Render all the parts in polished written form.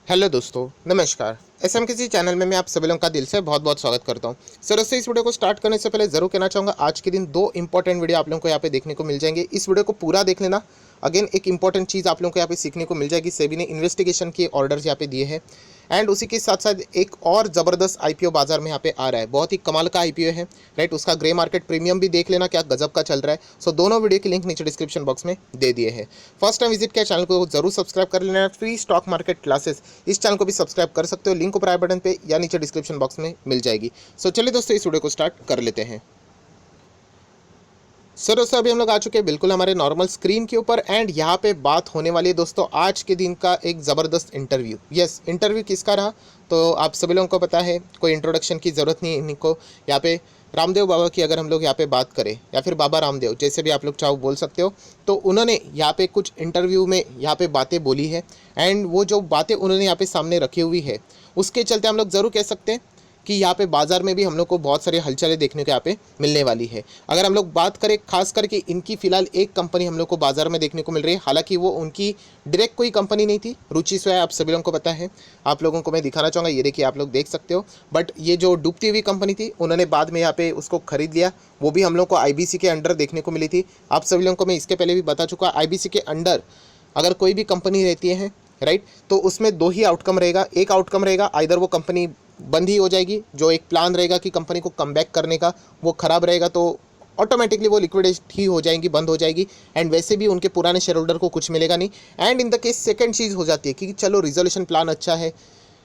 Hello दोस्तों, नमस्कार। SMKC channel में मैं आप सभी लोगों का दिल से बहुत बहुत स्वागत करता हूं। सर दोस्तों, इस वीडियो को स्टार्ट करने से पहले ज़रूर कहना चाहूँगा, आज के दिन दो इंपॉर्टेंट वीडियो आप लोगों को यहाँ पे देखने को मिल जाएंगे। इस वीडियो को पूरा देख लेना। अगेन एक इंपॉर्टेंट चीज़ आप लोगों को यहाँ पे सीखने को मिल जाएगी। सेबी ने इन्वेस्टिगेशन के ऑर्डर्स यहाँ पे दिए हैं एंड उसी के साथ साथ एक और ज़बरदस्त आईपीओ बाजार में यहाँ पे आ रहा है। बहुत ही कमाल का आईपीओ है, राइट। उसका ग्रे मार्केट प्रीमियम भी देख लेना, क्या गजब का चल रहा है। सो दोनों वीडियो की लिंक नीचे डिस्क्रिप्शन बॉक्स में दे दिए हैं। फर्स्ट टाइम विजिट किया चैनल को जरूर सब्सक्राइब कर लेना। फ्री स्टॉक मार्केट क्लासेस इस चैनल को भी सब्सक्राइब कर सकते हो, लिंक ऊपर आई बटन पे या नीचे डिस्क्रिप्शन बॉक्स में मिल जाएगी। सो चलिए दोस्तों, इस वीडियो को स्टार्ट कर लेते हैं। सर दोस्तों, अभी हम लोग आ चुके हैं बिल्कुल हमारे नॉर्मल स्क्रीन के ऊपर एंड यहाँ पे बात होने वाली है दोस्तों आज के दिन का एक ज़बरदस्त इंटरव्यू। यस, इंटरव्यू किसका रहा तो आप सभी लोगों को पता है, कोई इंट्रोडक्शन की ज़रूरत नहीं है इनको। यहाँ पे रामदेव बाबा की अगर हम लोग यहाँ पे बात करें या फिर बाबा रामदेव, जैसे भी आप लोग चाहो बोल सकते हो, तो उन्होंने यहाँ पे कुछ इंटरव्यू में यहाँ पे बातें बोली है एंड वो जो बातें उन्होंने यहाँ पे सामने रखी हुई है उसके चलते हम लोग ज़रूर कह सकते हैं कि यहाँ पे बाज़ार में भी हम लोग को बहुत सारी हलचलें देखने को यहाँ पे मिलने वाली है। अगर हम लोग बात करें खास करके इनकी फ़िलहाल एक कंपनी हम लोग को बाज़ार में देखने को मिल रही है, हालांकि वो उनकी डायरेक्ट कोई कंपनी नहीं थी। रुचि सोया आप सभी लोगों को पता है। आप लोगों को मैं दिखाना चाहूँगा, ये देखिए आप लोग देख सकते हो। बट ये जो डूबती हुई कंपनी थी उन्होंने बाद में यहाँ पे उसको खरीद लिया। वो भी हम लोग को आईबीसी के अंडर देखने को मिली थी। आप सभी लोगों को मैं इसके पहले भी बता चुका, आईबीसी के अंडर अगर कोई भी कंपनी रहती है, राइट, तो उसमें दो ही आउटकम रहेगा। एक आउटकम रहेगा आइदर वो कंपनी बंद ही हो जाएगी, जो एक प्लान रहेगा कि कंपनी को कम बैक करने का, वो ख़राब रहेगा तो ऑटोमेटिकली वो लिक्विडेट ही हो जाएंगी, बंद हो जाएगी। एंड वैसे भी उनके पुराने शेयर होल्डर को कुछ मिलेगा नहीं। And in the case second चीज़ हो जाती है कि चलो रिजोल्यूशन प्लान अच्छा है,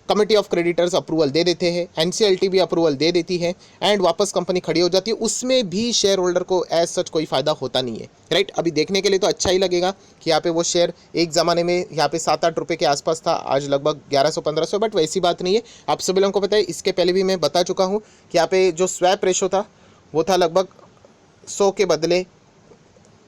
कमिटी ऑफ क्रेडिटर्स अप्रूवल दे देते हैं, एनसीएलटी भी अप्रूवल दे देती है एंड वापस कंपनी खड़ी हो जाती है। उसमें भी शेयर होल्डर को एज सच कोई फ़ायदा होता नहीं है, राइट। अभी देखने के लिए तो अच्छा ही लगेगा कि यहाँ पे वो शेयर एक ज़माने में यहाँ पे 7-8 रुपये के आसपास था, आज लगभग 1100-1500, बट वैसी बात नहीं है। आप सभी लोगों को पता है, इसके पहले भी मैं बता चुका हूँ कि यहाँ पे जो स्वैप रेशो था वो था लगभग 100 के बदले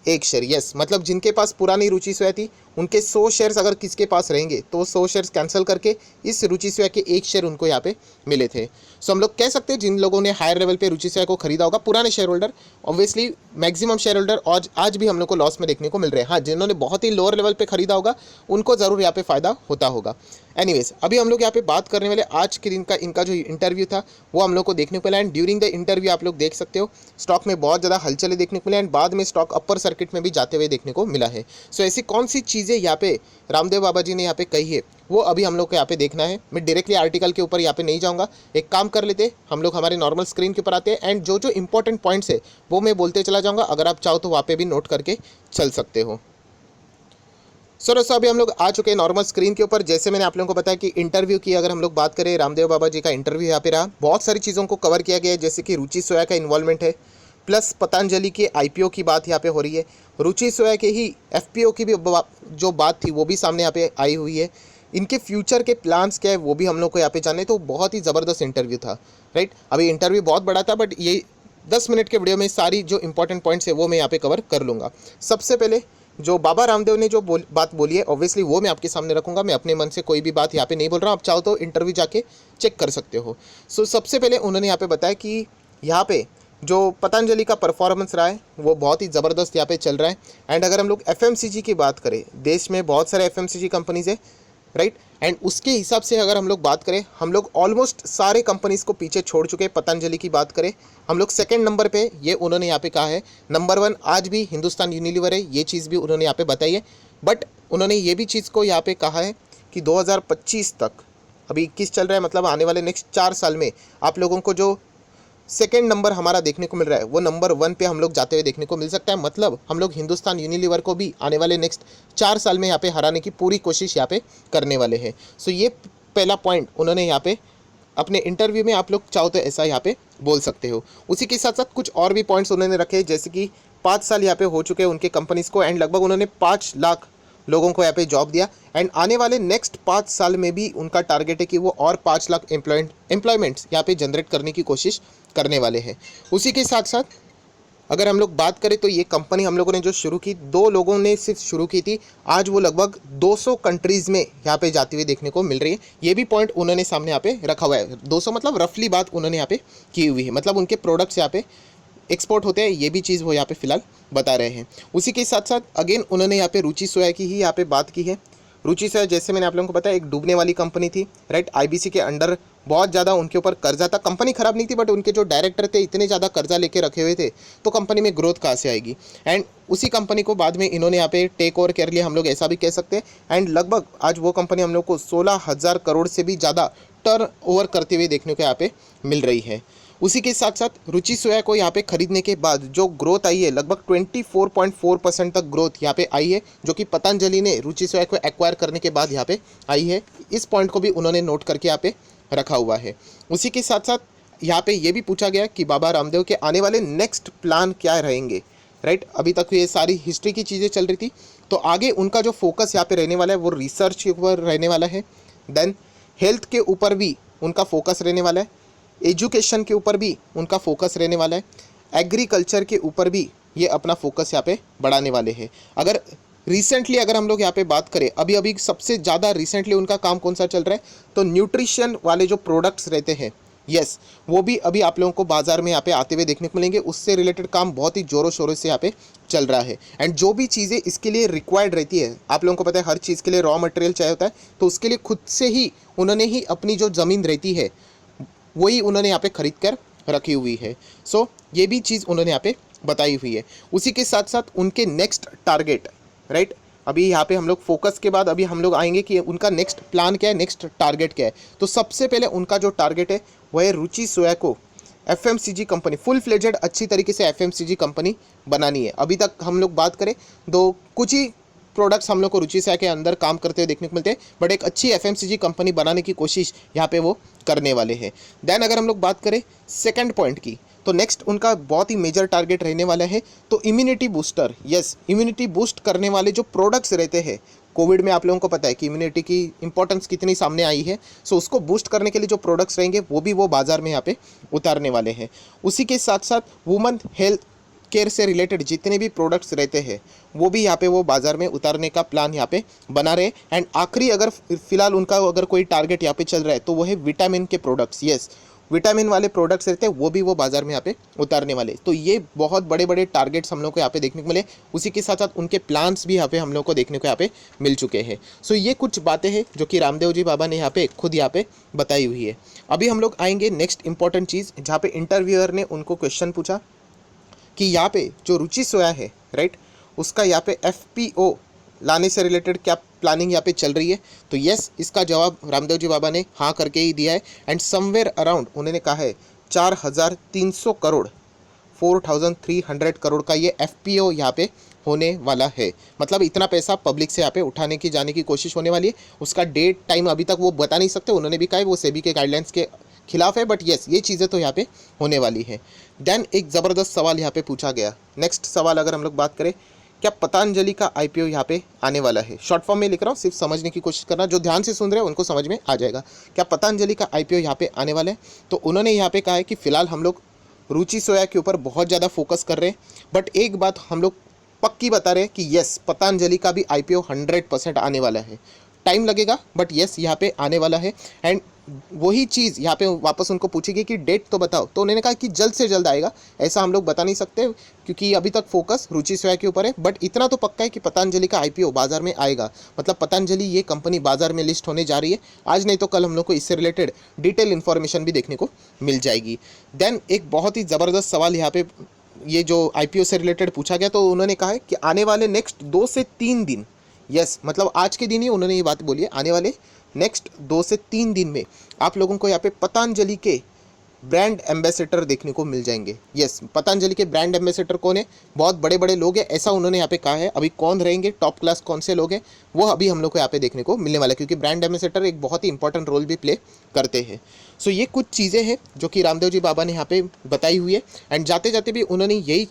एक शेयर। यस, मतलब जिनके पास पुरानी रुचि सोया थी उनके 100 शेयर्स अगर किसके पास रहेंगे तो 100 शेयर्स कैंसिल करके इस रुचि सोया के एक शेयर उनको यहाँ पे मिले थे। सो हम लोग कह सकते हैं जिन लोगों ने हायर लेवल पे रुचि सोया को खरीदा होगा, पुराने share holder, obviously maximum share holder आज भी हम लोग को लॉस में देखने को मिल रहे हैं। हाँ, जिन्होंने बहुत ही लोअर लेवल पे खरीदा होगा उनको ज़रूर यहाँ पे फ़ायदा होता होगा। एनीवेज, अभी हम लोग यहाँ पे बात करने वाले आज के दिन का इनका जो इंटरव्यू था वो हम लोग को देखने को मिला। एंड ड्यूरिंग द इंटरव्यू आप लोग देख सकते हो स्टॉक में बहुत ज़्यादा हलचलें देखने को मिला एंड बाद में स्टॉक अपर सर्किट में भी जाते हुए देखने को मिला है। सो ऐसी कौन सी चीज़ें यहाँ पे रामदेव बाबा जी ने यहाँ पे कही है वो अभी हम लोग को यहाँ पे देखना है। मैं डायरेक्टली आर्टिकल के ऊपर यहाँ पे नहीं जाऊँगा। एक काम कर लेते, हम लोग हमारे नॉर्मल स्क्रीन के ऊपर आते हैं एंड जो जो इंपॉर्टेंट पॉइंट्स है वो मैं बोलते चला जाऊँगा। अगर आप चाहो तो वहाँ पे भी नोट करके चल सकते हो। सर दोस्तों, अभी हम लोग आ चुके हैं नॉर्मल स्क्रीन के ऊपर। जैसे मैंने आप लोगों को बताया कि इंटरव्यू की अगर हम लोग बात करें, रामदेव बाबा जी का इंटरव्यू यहाँ पे रहा। बहुत सारी चीज़ों को कवर किया गया है, जैसे कि रुचि सोया का इन्वॉल्वमेंट है, प्लस पतंजलि के आईपीओ की बात यहाँ पे हो रही है। रुचि सोया के ही एफपीओ की भी जो बात थी वो भी सामने यहाँ पे आई हुई है। इनके फ्यूचर के प्लान्स क्या है वो भी हम लोग को यहाँ पे जाने। तो बहुत ही ज़बरदस्त इंटरव्यू था, राइट। अभी इंटरव्यू बहुत बड़ा था बट ये 10 मिनट के वीडियो में सारी जो इंपॉर्टेंट पॉइंट्स है वो मैं यहाँ पे कवर कर लूँगा। सबसे पहले जो बाबा रामदेव ने जो बात बोली है ऑब्वियसली वो मैं आपके सामने रखूंगा। मैं अपने मन से कोई भी बात यहाँ पे नहीं बोल रहा हूँ, आप चाहो तो इंटरव्यू जाके चेक कर सकते हो। सो सबसे पहले उन्होंने यहाँ पे बताया कि यहाँ पे जो पतंजलि का परफॉर्मेंस रहा है वो बहुत ही ज़बरदस्त यहाँ पे चल रहा है। एंड अगर हम लोग एफएमसीजी की बात करें, देश में बहुत सारे एफएमसीजी कंपनीज है, राइट। एंड उसके हिसाब से अगर हम लोग बात करें, हम लोग ऑलमोस्ट सारे कंपनीज़ को पीछे छोड़ चुके हैं। पतंजलि की बात करें, हम लोग सेकंड नंबर पे, ये उन्होंने यहाँ पे कहा है। नंबर 1 आज भी हिंदुस्तान यूनिलीवर है, ये चीज़ भी उन्होंने यहाँ पे बताई है। बट उन्होंने ये भी चीज़ को यहाँ पे कहा है कि 2025 तक, अभी 21 चल रहा है, मतलब आने वाले नेक्स्ट 4 साल में आप लोगों को जो सेकेंड नंबर हमारा देखने को मिल रहा है वो नंबर 1 पे हम लोग जाते हुए देखने को मिल सकता है। मतलब हम लोग हिंदुस्तान यूनिलीवर को भी आने वाले नेक्स्ट 4 साल में यहाँ पे हराने की पूरी कोशिश यहाँ पे करने वाले हैं। सो ये पहला पॉइंट उन्होंने यहाँ पे अपने इंटरव्यू में, आप लोग चाहो तो ऐसा यहाँ पे बोल सकते हो। उसी के साथ साथ कुछ और भी पॉइंट्स उन्होंने रखे, जैसे कि 5 साल यहाँ पे हो चुके हैं उनके कंपनीज़ को एंड लगभग उन्होंने 5 लाख लोगों को यहाँ पे जॉब दिया। एंड आने वाले नेक्स्ट 5 साल में भी उनका टारगेट है कि वो और 5 लाख एम्प्लॉयमेंट्स यहाँ पे जनरेट करने की कोशिश करने वाले हैं। उसी के साथ साथ अगर हम लोग बात करें तो ये कंपनी हम लोगों ने जो शुरू की, 2 लोगों ने सिर्फ शुरू की थी, आज वो लगभग 200 कंट्रीज़ में यहाँ पे जाती हुई देखने को मिल रही है। ये भी पॉइंट उन्होंने सामने यहाँ पे रखा हुआ है। 200 मतलब रफली बात उन्होंने यहाँ पे की हुई है, मतलब उनके प्रोडक्ट्स यहाँ पे एक्सपोर्ट होते हैं, ये भी चीज़ वो यहाँ पे फिलहाल बता रहे हैं। उसी के साथ साथ अगेन उन्होंने यहाँ पे रुचि सोया की ही यहाँ पे बात की है। रुचि सोया जैसे मैंने आप लोगों को बताया एक डूबने वाली कंपनी थी, राइट। आईबीसी के अंडर बहुत ज़्यादा उनके ऊपर कर्जा था। कंपनी खराब नहीं थी बट उनके जो डायरेक्टर थे इतने ज़्यादा कर्जा लेके रखे हुए थे, तो कंपनी में ग्रोथ कहाँ से आएगी। एंड उसी कंपनी को बाद में इन्होंने यहाँ पे टेक ओवर कर लिया, हम लोग ऐसा भी कह सकते हैं। एंड लगभग आज वो कंपनी हम लोग को 16,000 करोड़ से भी ज़्यादा टर्न ओवर करते हुए देखने को यहाँ पे मिल रही है। उसी के साथ साथ रुचि सोया को यहाँ पे खरीदने के बाद जो ग्रोथ आई है लगभग 24.4% तक ग्रोथ यहाँ पे आई है, जो कि पतंजलि ने रुचि सोया को एक्वायर करने के बाद यहाँ पे आई है। इस पॉइंट को भी उन्होंने नोट करके यहाँ पे रखा हुआ है। उसी के साथ साथ यहाँ पे ये भी पूछा गया कि बाबा रामदेव के आने वाले नेक्स्ट प्लान क्या रहेंगे, राइट। अभी तक ये सारी हिस्ट्री की चीज़ें चल रही थी, तो आगे उनका जो फोकस यहाँ पे रहने वाला है वो रिसर्च के ऊपर रहने वाला है। देन हेल्थ के ऊपर भी उनका फोकस रहने वाला है, एजुकेशन के ऊपर भी उनका फोकस रहने वाला है, एग्रीकल्चर के ऊपर भी ये अपना फोकस यहाँ पे बढ़ाने वाले हैं। अगर रिसेंटली अगर हम लोग यहाँ पे बात करें, अभी अभी सबसे ज़्यादा रिसेंटली उनका काम कौन सा चल रहा है, तो न्यूट्रिशन वाले जो प्रोडक्ट्स रहते हैं, यस, वो भी अभी आप लोगों को बाजार में यहाँ पे आते हुए देखने को मिलेंगे। उससे रिलेटेड काम बहुत ही ज़ोरों शोरों से यहाँ पे चल रहा है। एंड जो भी चीज़ें इसके लिए रिक्वायर्ड रहती है, आप लोगों को पता है हर चीज़ के लिए रॉ मटेरियल चाहिए होता है, तो उसके लिए खुद से ही उन्होंने ही अपनी जो ज़मीन रहती है वही उन्होंने यहाँ पे खरीद कर रखी हुई है। सो ये भी चीज़ उन्होंने यहाँ पे बताई हुई है। उसी के साथ साथ उनके नेक्स्ट टारगेट, राइट, अभी यहाँ पे हम लोग फोकस के बाद अभी हम लोग आएंगे कि उनका नेक्स्ट प्लान क्या है, नेक्स्ट टारगेट क्या है। तो सबसे पहले उनका जो टारगेट है वह है रुचि सोया को एफएमसीजी कंपनी, फुल फ्लेजेड अच्छी तरीके से एफएमसीजी कंपनी बनानी है। अभी तक हम लोग बात करें तो कुछ ही प्रोडक्ट्स हम लोग को रुचि सोया के अंदर काम करते हुए देखने को मिलते हैं, बट एक अच्छी एफएमसीजी कंपनी बनाने की कोशिश यहाँ पे वो करने वाले हैं। देन अगर हम लोग बात करें सेकंड पॉइंट की, तो नेक्स्ट उनका बहुत ही मेजर टारगेट रहने वाला है तो immunity booster. Yes, immunity boost करने वाले जो प्रोडक्ट्स रहते हैं, कोविड में आप लोगों को पता है कि इम्यूनिटी की इंपॉर्टेंस कितनी सामने आई है। सो उसको बूस्ट करने के लिए जो प्रोडक्ट्स रहेंगे वो भी वो बाजार में यहाँ पे उतारने वाले हैं। उसी के साथ साथ वुमेन हेल्थ केयर से रिलेटेड जितने भी प्रोडक्ट्स रहते हैं वो भी यहाँ पे वो बाज़ार में उतारने का प्लान यहाँ पे बना रहे। एंड आखिरी अगर फिलहाल उनका अगर कोई टारगेट यहाँ पे चल रहा है तो वो है विटामिन के प्रोडक्ट्स। यस, विटामिन वाले प्रोडक्ट्स रहते हैं वो भी वो बाज़ार में यहाँ पे उतारने वाले। तो ये बहुत बड़े बड़े टारगेट्स हम लोग को यहाँ पे देखने को मिले। उसी के साथ साथ उनके प्लान्स भी यहाँ पे हम लोग को देखने को यहाँ पे मिल चुके हैं। सो ये कुछ बातें हैं जो कि रामदेव जी बाबा ने यहाँ पे खुद यहाँ पे बताई हुई है। अभी हम लोग आएंगे नेक्स्ट इंपॉर्टेंट चीज़, जहाँ पे इंटरव्यूअर ने उनको क्वेश्चन पूछा कि यहाँ पे जो रुचि सोया है, राइट, उसका यहाँ पे एफपीओ लाने से रिलेटेड क्या प्लानिंग यहाँ पे चल रही है। तो यस, इसका जवाब रामदेव जी बाबा ने हाँ करके ही दिया है। एंड समवेयर अराउंड उन्होंने कहा है 4,300 करोड़ 4,300 करोड़ का ये एफपीओ यहाँ पे होने वाला है। मतलब इतना पैसा पब्लिक से यहाँ पे उठाने की जाने की कोशिश होने वाली है। उसका डेट टाइम अभी तक वो बता नहीं सकते, उन्होंने भी कहा है वो सेबी के गाइडलाइंस के खिलाफ है, बट यस ये चीज़ें तो यहाँ पे होने वाली है। देन एक ज़बरदस्त सवाल यहाँ पे पूछा गया। नेक्स्ट सवाल अगर हम लोग बात करें, क्या पतंजलि का आईपीओ यहाँ पे आने वाला है। शॉर्ट फॉर्म में लिख रहा हूँ, सिर्फ समझने की कोशिश करना, जो ध्यान से सुन रहे हैं उनको समझ में आ जाएगा। क्या पतंजलि का आईपीओ यहाँ पे आने वाला है। तो उन्होंने यहाँ पे कहा है कि फ़िलहाल हम लोग रुचि सोया के ऊपर बहुत ज़्यादा फोकस कर रहे हैं, बट एक बात हम लोग पक्की बता रहे हैं कि यस पतंजलि का भी आईपीओ 100% आने वाला है। टाइम लगेगा बट यस यहाँ पे आने वाला है। एंड वही चीज़ यहाँ पे वापस उनको पूछेगी कि डेट तो बताओ, तो उन्होंने कहा कि जल्द से जल्द आएगा। ऐसा हम लोग बता नहीं सकते क्योंकि अभी तक फोकस रुचि सोया के ऊपर है, बट इतना तो पक्का है कि पतंजलि का आईपीओ बाजार में आएगा। मतलब पतंजलि ये कंपनी बाजार में लिस्ट होने जा रही है। आज नहीं तो कल हम लोग को इससे रिलेटेड डिटेल इन्फॉर्मेशन भी देखने को मिल जाएगी। देन एक बहुत ही ज़बरदस्त सवाल यहाँ पे ये जो आईपीओ से रिलेटेड पूछा गया, तो उन्होंने कहा है कि आने वाले नेक्स्ट 2 से 3 दिन, यस मतलब आज के दिन ही उन्होंने ये बात बोली है, आने वाले नेक्स्ट 2 से 3 दिन में आप लोगों को यहाँ पे पतंजलि के ब्रांड एम्बेसडर देखने को मिल जाएंगे। यस, पतंजलि के ब्रांड एम्बेसडर कौन है, बहुत बड़े बड़े लोग हैं, ऐसा उन्होंने यहाँ पे कहा है। अभी कौन रहेंगे, टॉप क्लास कौन से लोग हैं, वो अभी हम लोग को यहाँ पे देखने को मिलने वाला है, क्योंकि ब्रांड एम्बेसडर एक बहुत ही इंपॉर्टेंट रोल भी प्ले करते हैं। सो ये कुछ चीज़ें हैं जो कि रामदेव जी बाबा ने यहाँ पे बताई हुई है। एंड जाते जाते भी उन्होंने यही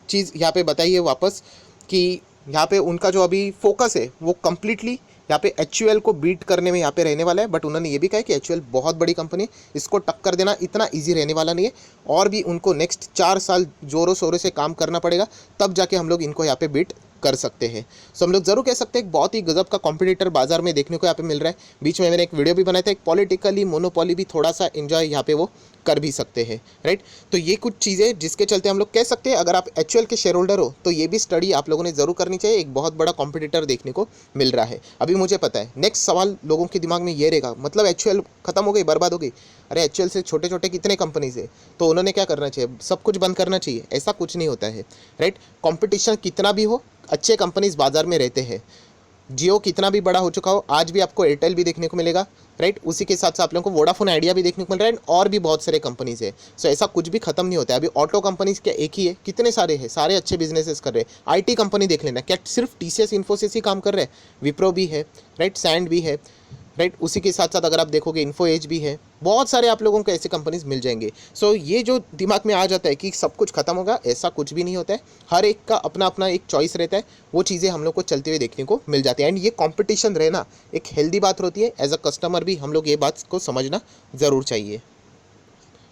चीज़ यहाँ पे बताई है वापस कि यहाँ पे उनका जो अभी फोकस है वो कम्प्लीटली यहाँ पे एचयूएल को बीट करने में यहाँ पे रहने वाला है। बट उन्होंने ये भी कहा कि एचयूएल बहुत बड़ी कंपनी है, इसको टक्कर देना इतना इजी रहने वाला नहीं है, और भी उनको नेक्स्ट 4 साल जोरों शोरों से काम करना पड़ेगा, तब जाके हम लोग इनको यहाँ पे बीट कर सकते हैं। सो हम लोग जरूर कह सकते हैं एक बहुत ही गजब का कॉम्पिटिटर बाजार में देखने को यहाँ पे मिल रहा है। बीच में मैंने एक वीडियो भी बनाया था, एक पॉलिटिकली मोनोपोली भी थोड़ा सा एंजॉय यहाँ पे वो कर भी सकते हैं, राइट। तो ये कुछ चीज़ें जिसके चलते हम लोग कह सकते हैं अगर आप एचयूएल के शेयर होल्डर हो तो ये भी स्टडी आप लोगों ने जरूर करनी चाहिए। एक बहुत बड़ा कॉम्पिटिटर देखने को मिल रहा है। अभी मुझे पता है नेक्स्ट सवाल लोगों के दिमाग में ये रहेगा, मतलब एचयूएल खत्म हो गई, बर्बाद हो गई। अरे एचयूएल से छोटे छोटे कितने कंपनीज है, तो उन्होंने क्या करना चाहिए, सब कुछ बंद करना चाहिए? ऐसा कुछ नहीं होता है, राइट। कंपटीशन कितना भी हो, अच्छे कंपनीज बाजार में रहते हैं। जियो कितना भी बड़ा हो चुका हो, आज भी आपको एयरटेल भी देखने को मिलेगा, राइट। उसी के साथ साथ आप लोगों को वोडाफोन आइडिया भी देखने को मिल रहा है और भी बहुत सारे कंपनीज है। सो ऐसा कुछ भी खत्म नहीं होता है। अभी ऑटो कंपनीज क्या एक ही है, कितने सारे हैं, सारे अच्छे बिजनेसेस कर रहे हैं। आईटी कंपनी देख लेना, क्या सिर्फ टीसीएस इन्फोसिस ही काम कर रहे हैं? विप्रो भी है, राइट, सैंड भी है, राइट। उसी के साथ साथ अगर आप देखोगे इन्फो एज भी है, बहुत सारे आप लोगों को ऐसे कंपनीज मिल जाएंगे। सो ये जो दिमाग में आ जाता है कि सब कुछ खत्म होगा, ऐसा कुछ भी नहीं होता है। हर एक का अपना अपना एक चॉइस रहता है, वो चीज़ें हम लोग को चलते हुए देखने को मिल जाती है। एंड ये कंपटीशन रहना एक हेल्दी बात होती है। एज अ कस्टमर भी हम लोग ये बात को समझना ज़रूर चाहिए।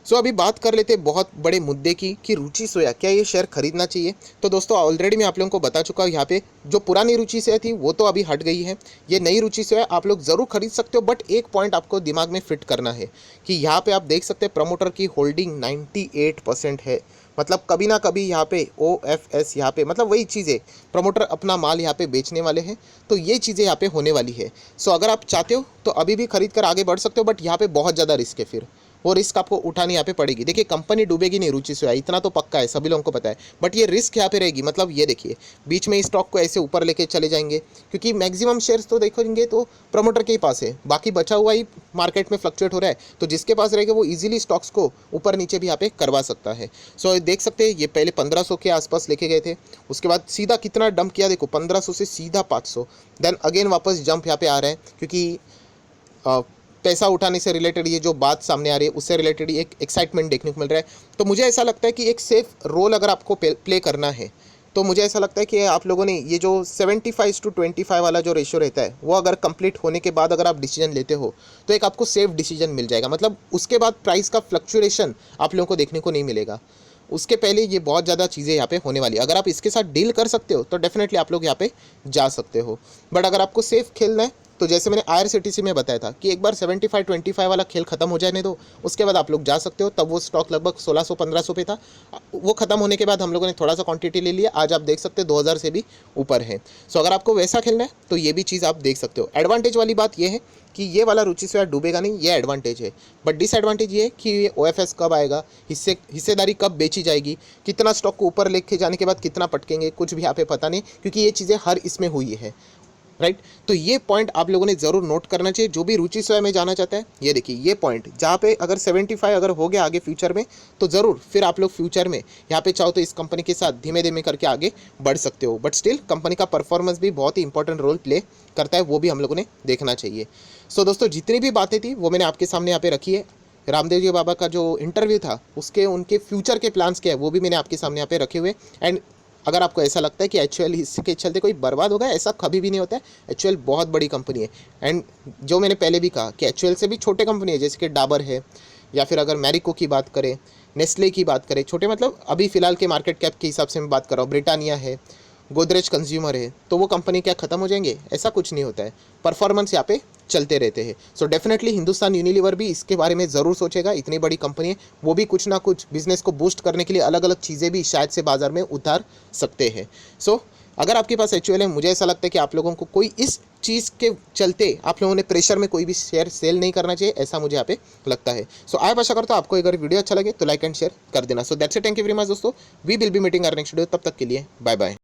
सो अभी बात कर लेते हैं बहुत बड़े मुद्दे की कि रुचि सोया क्या ये शेयर खरीदना चाहिए। तो दोस्तों ऑलरेडी मैं आप लोगों को बता चुका हूँ, यहाँ पे जो पुरानी रुचि सोया थी वो तो अभी हट गई है। ये नई रुचि सोया आप लोग ज़रूर खरीद सकते हो, बट एक पॉइंट आपको दिमाग में फिट करना है कि यहाँ पे आप देख सकते हैं प्रमोटर की होल्डिंग 98% है। मतलब कभी ना कभी यहाँ पे OFS यहाँ पे मतलब वही चीज़ें, प्रमोटर अपना माल यहाँ पे बेचने वाले हैं। तो ये चीज़ें यहाँ पे होने वाली है। सो अगर आप चाहते हो तो अभी भी खरीद कर आगे बढ़ सकते हो, बट यहाँ पे बहुत ज़्यादा रिस्क है, फिर वो रिस्क आपको उठानी यहाँ पे पड़ेगी। देखिए कंपनी डूबेगी नहीं रुचि सोया, इतना तो पक्का है, सभी लोगों को पता है। बट ये रिस्क यहाँ पे रहेगी। मतलब ये देखिए बीच में स्टॉक को ऐसे ऊपर लेके चले जाएंगे, क्योंकि मैक्सिमम शेयर्स तो देखेंगे तो प्रमोटर के ही पास है, बाकी बचा हुआ ही मार्केट में फ्लक्चुएट हो रहा है। तो जिसके पास रहेगा वो इजीली स्टॉक्स को ऊपर नीचे भी यहाँ पे करवा सकता है। सो देख सकते हैं ये पहले 1500 के आसपास लेके गए थे, उसके बाद सीधा कितना डंप किया, देखो 1500 से सीधा 500, देन अगेन वापस जंप यहाँ पे आ रहा है, क्योंकि पैसा उठाने से रिलेटेड ये जो बात सामने आ रही है उससे रिलेटेड एक एक्साइटमेंट देखने को मिल रहा है। तो मुझे ऐसा लगता है कि एक सेफ रोल अगर आपको प्ले करना है तो मुझे ऐसा लगता है कि आप लोगों ने ये जो 75:25 वाला जो रेशियो रहता है वो अगर कंप्लीट होने के बाद अगर आप डिसीजन लेते हो तो एक आपको सेफ डिसीजन मिल जाएगा। मतलब उसके बाद प्राइस का फ्लक्चुएशन आप लोगों को देखने को नहीं मिलेगा। उसके पहले ये बहुत ज़्यादा चीज़ें यहाँ पे होने वाली है। अगर आप इसके साथ डील कर सकते हो तो डेफिनेटली आप लोग यहाँ पे जा सकते हो। बट अगर आपको सेफ खेलना है तो जैसे मैंने IRCTC में बताया था कि एक बार 75:25 वाला खेल खत्म हो जाने दो, उसके बाद आप लोग जा सकते हो। तब वो स्टॉक लगभग 1600-1500 पे था। वो खत्म होने के बाद हम लोगों ने थोड़ा सा क्वांटिटी ले लिया, आज आप देख सकते हो 2000 से भी ऊपर है। सो अगर आपको वैसा खेलना है तो ये भी चीज़ आप देख सकते हो। एडवांटेज वाली बात ये है कि ये वाला रुचि सोया डूबेगा नहीं, ये एडवांटेज है। बट डिसएडवांटेज ये है कि ये OFS कब आएगा, हिस्सेदारी कब बेची जाएगी, कितना स्टॉक को ऊपर लेके जाने के बाद कितना पटकेंगे, कुछ भी यहाँ पे पता नहीं, क्योंकि ये चीज़ें हर इसमें हुई है, राइट। तो ये पॉइंट आप लोगों ने ज़रूर नोट करना चाहिए जो भी रुचि सोया में जाना चाहता है। ये देखिए ये पॉइंट जहाँ पे अगर 75 अगर हो गया आगे फ्यूचर में तो ज़रूर फिर आप लोग फ्यूचर में यहाँ पे चाहो तो इस कंपनी के साथ धीमे धीमे करके आगे बढ़ सकते हो। बट स्टिल कंपनी का परफॉर्मेंस भी बहुत ही इंपॉर्टेंट रोल प्ले करता है, वो भी हम लोगों ने देखना चाहिए। सो दोस्तों जितनी भी बातें थी वो मैंने आपके सामने यहाँ पे रखी है। रामदेव जी बाबा का जो इंटरव्यू था उसके उनके फ्यूचर के प्लान्स क्या है वो भी मैंने आपके सामने यहाँ पे रखे हुए। एंड अगर आपको ऐसा लगता है कि एचयूएल इसके चलते कोई बर्बाद होगा, ऐसा कभी भी नहीं होता है। एचयूएल बहुत बड़ी कंपनी है। एंड जो मैंने पहले भी कहा कि एचयूएल से भी छोटे कंपनी है, जैसे कि डाबर है, या फिर अगर मैरिको की बात करें, नेस्ले की बात करें, छोटे मतलब अभी फ़िलहाल के मार्केट कैप के हिसाब से मैं बात कर रहा हूँ, ब्रिटानिया है, गोदरेज कंज्यूमर है, तो वो कंपनी क्या ख़त्म हो जाएंगे? ऐसा कुछ नहीं होता है। परफॉर्मेंस यहाँ पे चलते रहते हैं। सो डेफिनेटली हिंदुस्तान यूनिलीवर भी इसके बारे में ज़रूर सोचेगा। इतनी बड़ी कंपनी है, वो भी कुछ ना कुछ बिजनेस को बूस्ट करने के लिए अलग अलग चीज़ें भी शायद से बाजार में उतार सकते हैं। सो अगर आपके पास एचयूएल है, मुझे ऐसा लगता है कि आप लोगों को कोई इस चीज़ के चलते आप लोगों ने प्रेशर में कोई भी शेयर सेल नहीं करना चाहिए, ऐसा मुझे यहाँ पे लगता है। सो आप आशा करता हूँ आपको अगर वीडियो अच्छा लगे तो लाइक एंड शेयर कर देना। So that's it, thank you very much दोस्तों। We will be meeting our next video. तब तक के लिए बाय बाय।